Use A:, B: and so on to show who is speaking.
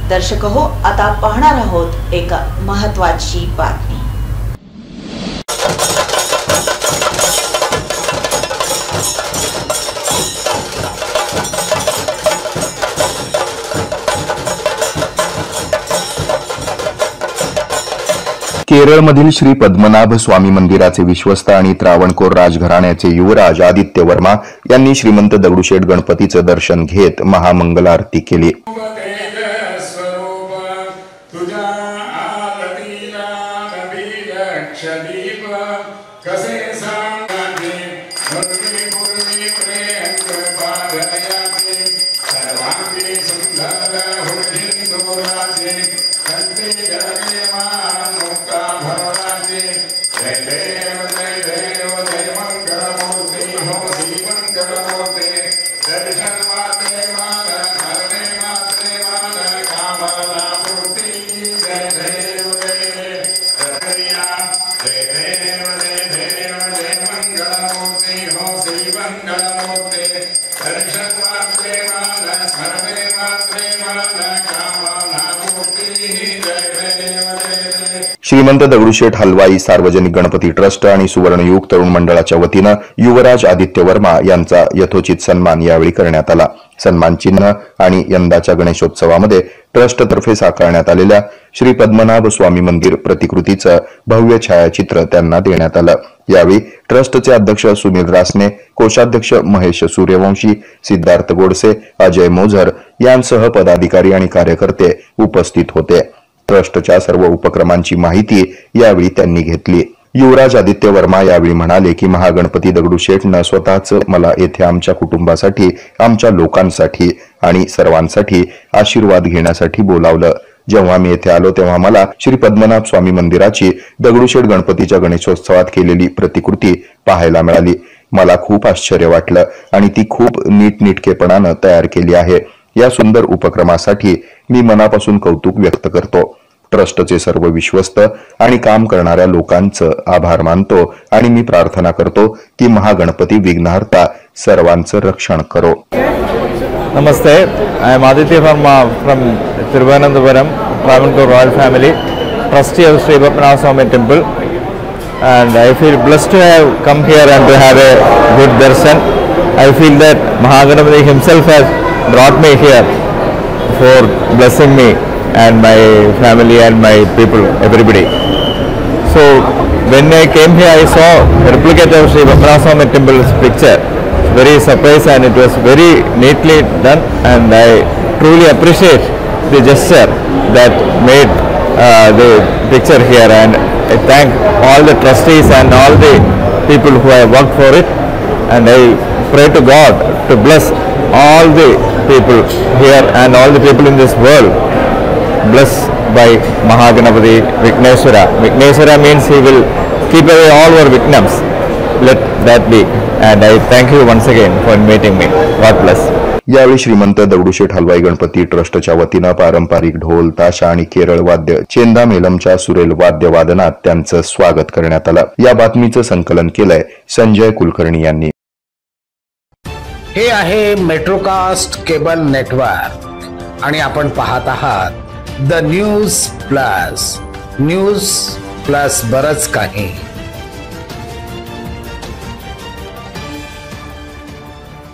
A: दर्शक हो, आता पाहणार आहोत एक महत्त्वाची बातमी।
B: केरळमधील श्री पद्मनाभ स्वामी मंदिराचे विश्वस्त आणि त्रावणकोर राजघराण्याचे युवराज आदित्य वर्मा यांनी श्रीमंत दगडूशेठ गणपतीचं दर्शन घेत महामंगलारती केली। श्रीमंत दगडूशेठ हलवाई सार्वजनिक गणपती ट्रस्ट आणि सुवर्णयुग तरुण मंडळाच्या वतीनं युवराज आदित्य वर्मा यांचा यथोचित सन्मान यावेळी करण्यात आला। सन्मान चिन्ह आणि यंदाच्या गणेशोत्सवामध्ये ट्रस्टतर्फे साकारण्यात आलेल्या श्री पद्मनाभ स्वामी मंदिर प्रतिकृतीचं भव्य छायाचित्र त्यांना देण्यात आलं। यावेळी ट्रस्टचे अध्यक्ष सुनील रासने, कोषाध्यक्ष महेश सूर्यवंशी, सिद्धार्थ गोडसे, अजय मोझर यांसह पदाधिकारी आणि कार्यकर्ते उपस्थित होते। ट्रस्टच्या सर्व उपक्रमांची माहिती यावेळी त्यांनी घेतली। युवराज आदित्य वर्मा यावेळी म्हणाले की महागणपती दगडूशेठनं स्वतःच मला येथे आमच्या कुटुंबासाठी, आमच्या लोकांसाठी आणि सर्वांसाठी आशीर्वाद घेण्यासाठी बोलावलं। जेव्हा मी येथे आलो तेव्हा मला श्री पद्मनाभ स्वामी मंदिराची दगडूशेठ गणपतीच्या गणेशोत्सवात केलेली प्रतिकृती पाहायला मिळाली। मला खूप आश्चर्य वाटलं आणि ती खूप नीटनेटकेपणानं तयार केली आहे। या सुंदर उपक्रमासाठी मी मनापासून कौतुक व्यक्त करतो। ट्रस्टचे सर्व विश्वस्त आणि काम करणाऱ्या लोकांचं आभार मानतो आणि मी प्रार्थना करतो की महागणपती विघ्नहर्ता सर्वांचं रक्षण करो।
C: नमस्ते, I am Aditya Verma from Thiruvananthapuram, Travancore Royal Family, trustee of Sri Padmanabha Swami Temple, and I feel blessed to have come here and to have a good darshan. I feel that Mahaganapati himself has brought me here for blessing me and my family and my people, everybody. So when I came here, I saw a replicate of Sri Padmanabha Swami Temple's picture. Very surprised, and it was very neatly done, and I truly appreciate the gesture that made the picture here, and I thank all the trustees and all the people who have worked for it, and I pray to God to bless all the people here and all the people in this world, blessed by Mahaganapati Vigneshwara. Vigneshwara means he will keep away all our victims. Let that be, and I thank you once again for inviting me. God bless.
B: यावेळी श्रीमंत दगडूशेठ हलवाई गणपती ट्रस्टच्या वतीनं पारंपरिक ढोल, ताशा आणि केरळ वाद्य चेंदा मेलमच्या सुरेल वाद्य वादनात त्यांचं स्वागत करण्यात आलं। या बातमीचं संकलन केलंय संजय कुलकर्णी यांनी।
D: हे आहे मेट्रोकास्ट केबल नेटवर्क आणि आपण पाहत आहात द न्यूज प्लस बरच काही।